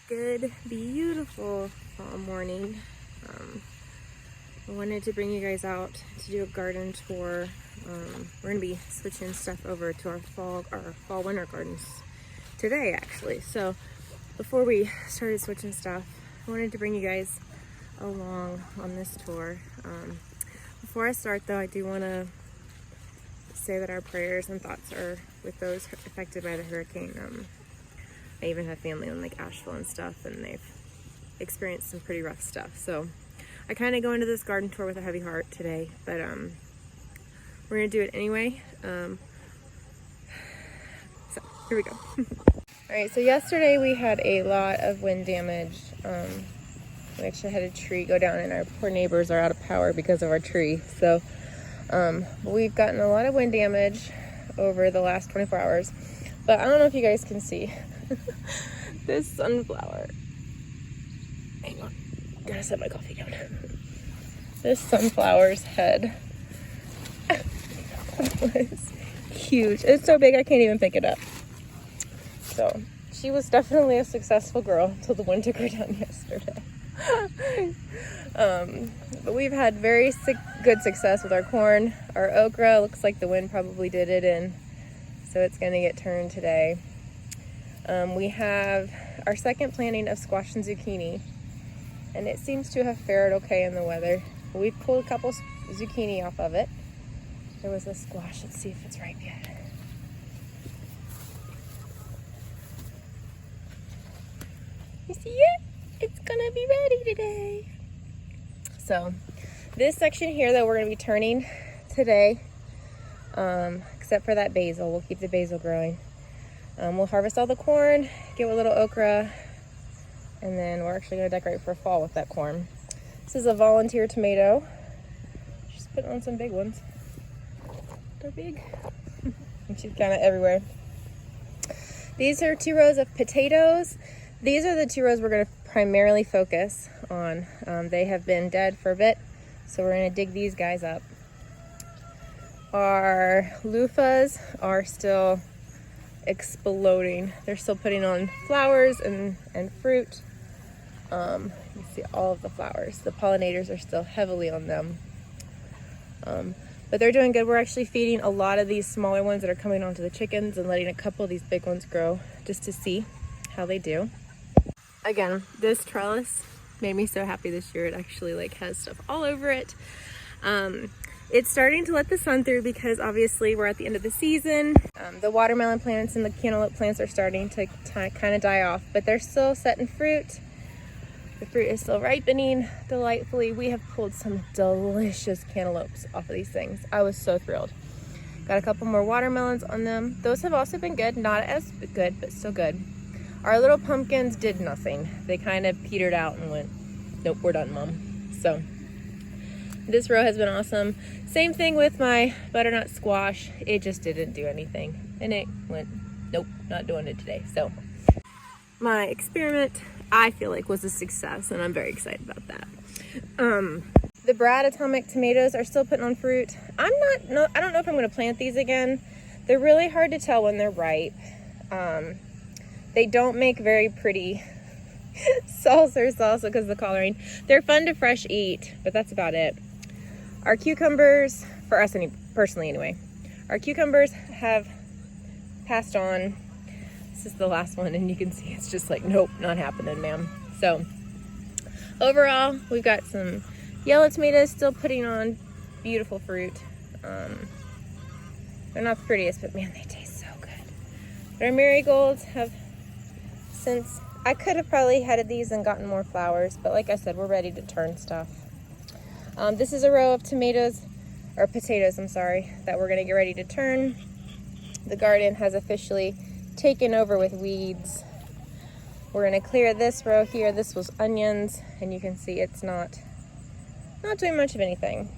Good, beautiful fall morning. I wanted to bring you guys out to do a garden tour. We're gonna be switching stuff over to our fall winter gardens today, actually. So before we started switching stuff, I wanted to bring you guys along on this tour. Before I start, though, I do want to say that our prayers and thoughts are with those affected by the hurricane. I even have family in like Asheville and stuff, and they've experienced some pretty rough stuff. So I kind of go into this garden tour with a heavy heart today, but we're gonna do it anyway. So here we go. All right, so yesterday we had a lot of wind damage. We actually had a tree go down, and our poor neighbors are out of power because of our tree. So we've gotten a lot of wind damage over the last 24 hours. But I don't know if you guys can see this sunflower. Hang on, gotta set my coffee down. This sunflower's head was huge. It's so big I can't even pick it up. So she was definitely a successful girl until the wind took her down yesterday. But we've had very good success with our corn. Our okra looks like the wind probably did it in, so it's going to get turned today. We have our second planting of squash and zucchini, and it seems to have fared okay in the weather. We've pulled a couple zucchini off of it. There was a squash. Let's see if it's ripe yet. You see it? It's gonna be ready today. So this section here that we're gonna be turning today, except for that basil, we'll keep the basil growing. We'll harvest all the corn, get a little okra, and then we're actually gonna decorate for fall with that corn. This is a volunteer tomato. She's putting on some big ones. They're big. And she's kind of everywhere. These are 2 rows of potatoes. These are the 2 rows we're gonna primarily focus on. They have been dead for a bit, so we're gonna dig these guys up. Our loofahs are still exploding. They're still putting on flowers and fruit. You see all of the flowers. The pollinators are still heavily on them. But they're doing good. We're actually feeding a lot of these smaller ones that are coming onto the chickens and letting a couple of these big ones grow just to see how they do. Again, this trellis made me so happy this year. It actually has stuff all over it. It's starting to let the sun through because obviously we're at the end of the season. The watermelon plants and the cantaloupe plants are starting to kind of die off, but they're still setting fruit. The fruit is still ripening delightfully. We have pulled some delicious cantaloupes off of these things. I was so thrilled. Got a couple more watermelons on them. Those have also been good. Not as good, but still good. Our little pumpkins did nothing. They kind of petered out and went, nope, we're done, Mom. So this row has been awesome. Same thing with my butternut squash. It just didn't do anything. And it went, nope, not doing it today. So my experiment, I feel like, was a success, and I'm very excited about that. The Brad Atomic tomatoes are still putting on fruit. I don't know if I'm gonna plant these again. They're really hard to tell when they're ripe. They don't make very pretty salsa because of the coloring. They're fun to fresh eat, but that's about it. Our cucumbers, for us personally anyway, our cucumbers have passed on. This is the last one, and you can see it's just like, nope, not happening, ma'am. So overall, we've got some yellow tomatoes still putting on beautiful fruit. They're not the prettiest, but man, they taste so good. But our marigolds have since, I could have probably headed these and gotten more flowers, but like I said, we're ready to turn stuff. This is a row of potatoes, I'm sorry, that we're gonna get ready to turn. The garden has officially taken over with weeds. We're gonna clear this row here. This was onions, and you can see it's not doing much of anything.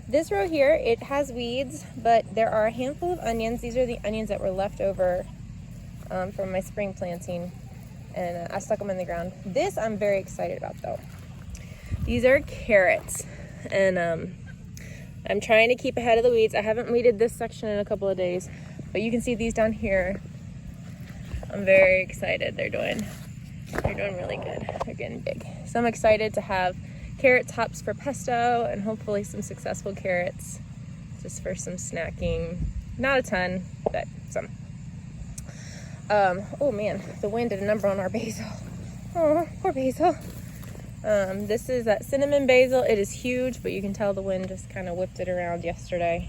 This row here, it has weeds, but there are a handful of onions. These are the onions that were left over from my spring planting, and I stuck them in the ground. This I'm very excited about though. These are carrots, and I'm trying to keep ahead of the weeds. I haven't weeded this section in a couple of days, but you can see these down here. I'm very excited. They're doing They're doing really good. They're getting big. So I'm excited to have carrot tops for pesto and hopefully some successful carrots just for some snacking. Not a ton, but some. Oh man, the wind did a number on our basil. Oh, poor basil. This is that cinnamon basil. It is huge, but you can tell the wind just kind of whipped it around yesterday.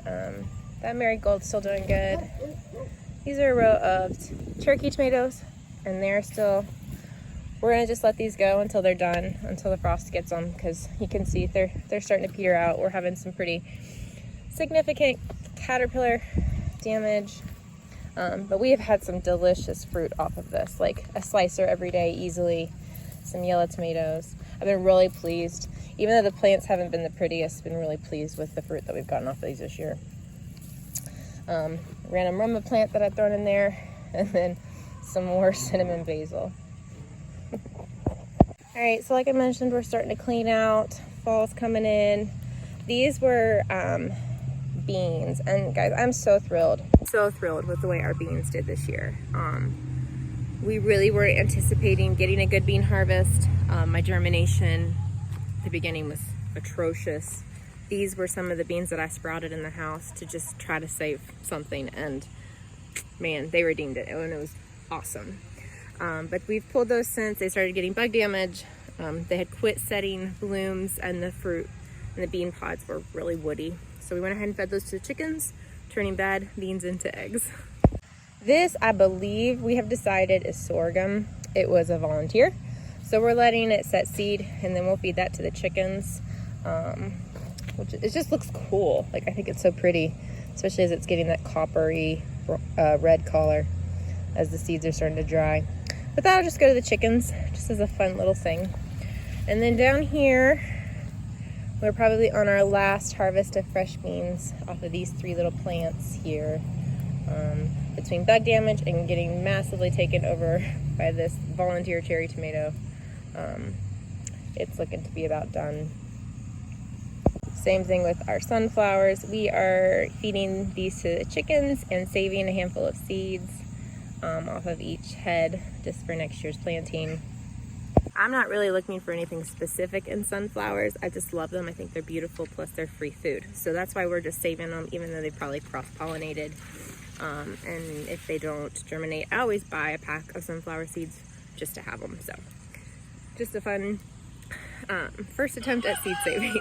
That marigold's still doing good. These are a row of turkey tomatoes, and they're still, we're gonna just let these go until they're done, until the frost gets them, because you can see they're starting to peter out. We're having some pretty significant caterpillar damage, but we have had some delicious fruit off of this, like a slicer every day easily, some yellow tomatoes. I've been really pleased. Even though the plants haven't been the prettiest, I've been really pleased with the fruit that we've gotten off of these this year. Random Roma plant that I've thrown in there, and then some more cinnamon basil. All right, so like I mentioned, we're starting to clean out. Fall's coming in. These were beans, and guys, I'm so thrilled with the way our beans did this year. We really were anticipating getting a good bean harvest. My germination at the beginning was atrocious. These were some of the beans that I sprouted in the house to just try to save something, and man, they redeemed it, and it was awesome. But we've pulled those since. They started getting bug damage. They had quit setting blooms, and the fruit and the bean pods were really woody. So we went ahead and fed those to the chickens, turning bad beans into eggs. This, I believe we have decided, is sorghum. It was a volunteer. So we're letting it set seed, and then we'll feed that to the chickens. Which it just looks cool. Like, I think it's so pretty, especially as it's getting that coppery red color as the seeds are starting to dry. But that'll just go to the chickens, just as a fun little thing. And then down here, we're probably on our last harvest of fresh beans off of these 3 little plants here. Between bug damage and getting massively taken over by this volunteer cherry tomato, it's looking to be about done. Same thing with our sunflowers. We are feeding these to the chickens and saving a handful of seeds off of each head just for next year's planting. I'm not really looking for anything specific in sunflowers. I just love them. I think they're beautiful, plus they're free food. So that's why we're just saving them, even though they probably cross-pollinated. And if they don't germinate, I always buy a pack of sunflower seeds just to have them. So just a fun first attempt at seed saving.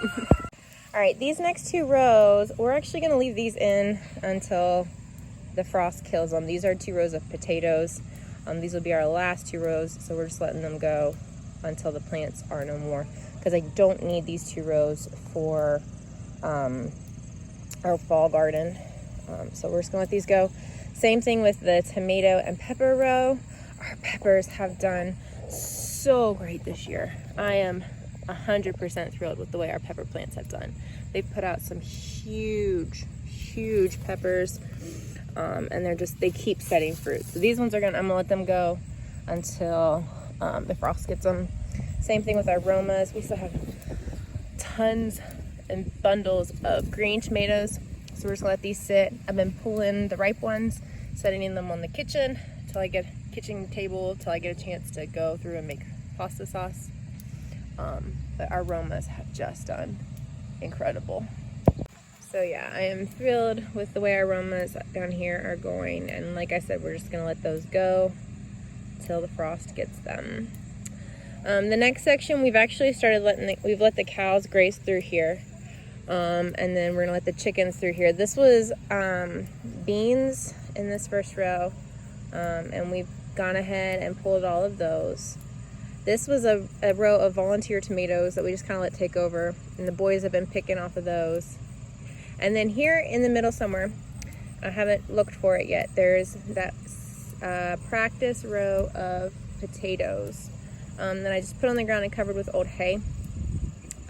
All right, these next 2 rows, we're actually gonna leave these in until the frost kills them. These are 2 rows of potatoes. These will be our last 2 rows, so we're just letting them go until the plants are no more, because I don't need these 2 rows for our fall garden. So we're just gonna let these go. Same thing with the tomato and pepper row. Our peppers have done so great this year. I am 100% thrilled with the way our pepper plants have done. They've put out some huge peppers, and they keep setting fruit. So these ones I'm gonna let them go until the frost gets them. Same thing with our Romas. We still have tons and bundles of green tomatoes. So we're just gonna let these sit. I've been pulling the ripe ones, setting them on the kitchen till I get kitchen table, till I get a chance to go through and make pasta sauce. But our Romas have just done incredible. So yeah, I am thrilled with the way our Romas down here are going. And like I said, we're just gonna let those go till the frost gets them. The next section, we've actually started we've let the cows graze through here. And then we're gonna let the chickens through here. This was beans in this first row, and we've gone ahead and pulled all of those. This was a row of volunteer tomatoes that we just kind of let take over, and the boys have been picking off of those. And then here in the middle somewhere, I haven't looked for it yet, there's that practice row of potatoes that I just put on the ground and covered with old hay.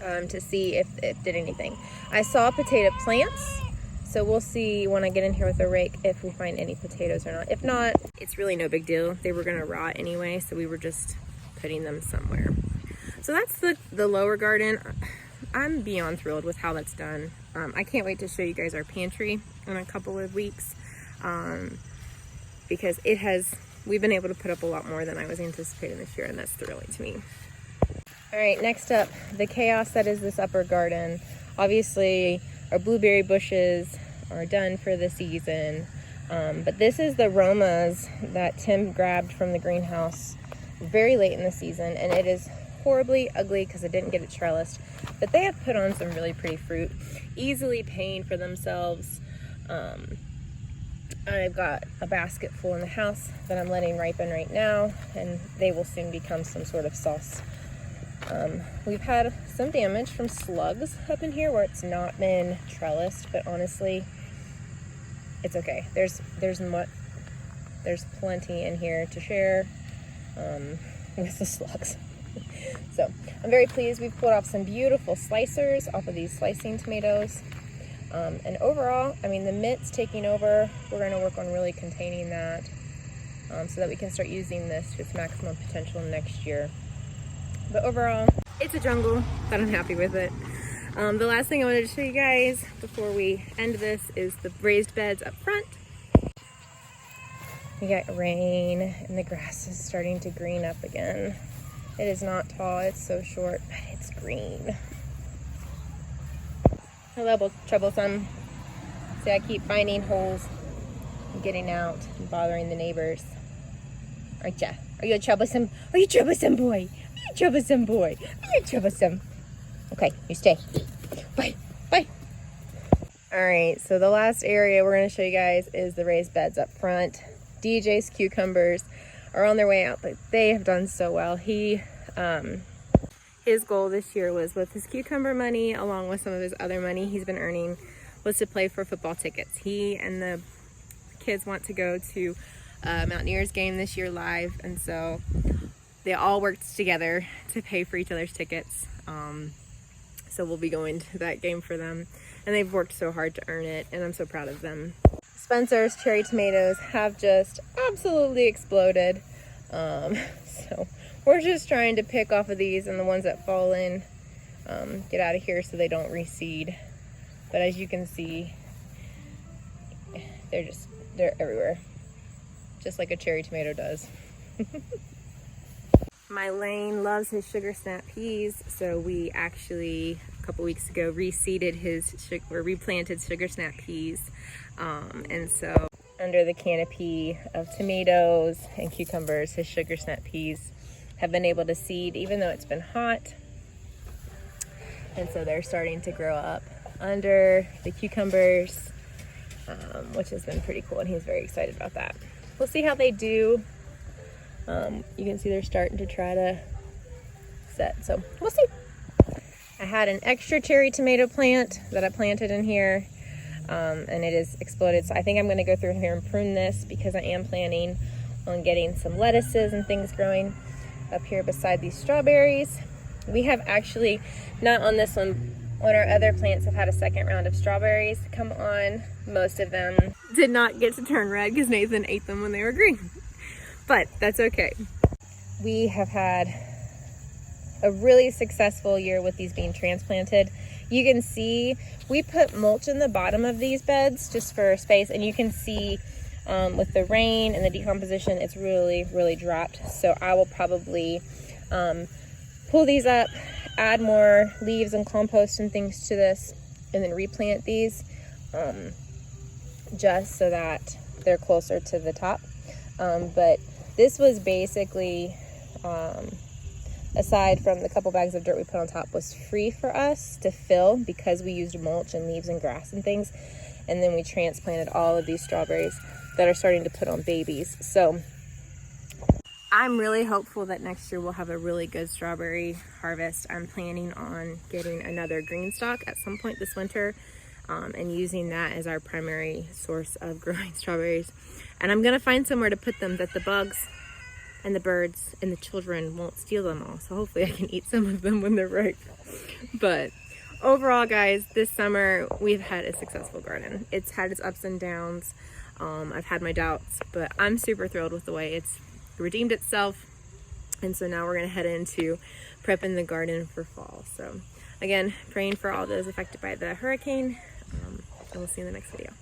To see if it did anything. I saw potato plants, so we'll see when I get in here with a rake if we find any potatoes or not. If not, it's really no big deal. They were gonna rot anyway, so we were just putting them somewhere. So that's the lower garden. I'm beyond thrilled with how that's done. I can't wait to show you guys our pantry in a couple of weeks, because it has we've been able to put up a lot more than I was anticipating this year, and that's thrilling to me. All right, next up, the chaos that is this upper garden. Obviously, our blueberry bushes are done for the season, but this is the Romas that Tim grabbed from the greenhouse very late in the season, and it is horribly ugly because it didn't get it trellised, but they have put on some really pretty fruit, easily paying for themselves. I've got a basket full in the house that I'm letting ripen right now, and they will soon become some sort of sauce. We've had some damage from slugs up in here where it's not been trellised, but honestly, it's okay. There's plenty in here to share with the slugs. So I'm very pleased. We've pulled off some beautiful slicers off of these slicing tomatoes. And overall, I mean, the mint's taking over. We're going to work on really containing that so that we can start using this to its maximum potential next year. But overall, it's a jungle, but I'm happy with it. The last thing I wanted to show you guys before we end this is the raised beds up front. We got rain and the grass is starting to green up again. It is not tall, it's so short, but it's green. Hello, troublesome. See, I keep finding holes and getting out and bothering the neighbors. Aren't ya? Are you a troublesome? Are you a troublesome boy? Are you a troublesome boy? Are you troublesome? Okay, you stay. Bye. Bye. All right, so the last area we're going to show you guys is the raised beds up front. DJ's cucumbers are on their way out, but they have done so well. His goal this year was, with his cucumber money, along with some of his other money he's been earning, was to play for football tickets. He and the kids want to go to Mountaineers game this year live, and so they all worked together to pay for each other's tickets. So we'll be going to that game for them, and they've worked so hard to earn it, and I'm so proud of them. Spencer's cherry tomatoes have just absolutely exploded. So we're just trying to pick off of these, and the ones that fall in, get out of here so they don't reseed. But as you can see, they're everywhere, just like a cherry tomato does. My Lane loves his sugar snap peas, so we actually a couple weeks ago replanted sugar snap peas, and so under the canopy of tomatoes and cucumbers, his sugar snap peas have been able to seed even though it's been hot, and so they're starting to grow up under the cucumbers, which has been pretty cool, and he's very excited about that. We'll see how they do. You can see they're starting to try to set, so we'll see. I had an extra cherry tomato plant that I planted in here, and it has exploded, so I think I'm going to go through here and prune this because I am planning on getting some lettuces and things growing up here beside these strawberries. We have actually, not on this one, on our other plants, have had a second round of strawberries come on. Most of them did not get to turn red because Nathan ate them when they were green. But that's okay. We have had a really successful year with these being transplanted. You can see we put mulch in the bottom of these beds just for space, and you can see with the rain and the decomposition, it's really dropped. So I will probably pull these up, add more leaves and compost and things to this, and then replant these just so that they're closer to the top. But this was basically, aside from the couple bags of dirt we put on top, was free for us to fill because we used mulch and leaves and grass and things. And then we transplanted all of these strawberries that are starting to put on babies. So I'm really hopeful that next year we'll have a really good strawberry harvest. I'm planning on getting another green stalk at some point this winter, and using that as our primary source of growing strawberries. And I'm gonna find somewhere to put them that the bugs and the birds and the children won't steal them all. So hopefully I can eat some of them when they're ripe. But overall, guys, this summer we've had a successful garden. It's had its ups and downs. I've had my doubts, but I'm super thrilled with the way it's redeemed itself. And so now we're gonna head into prepping the garden for fall. So again, praying for all those affected by the hurricane, and we'll see you in the next video.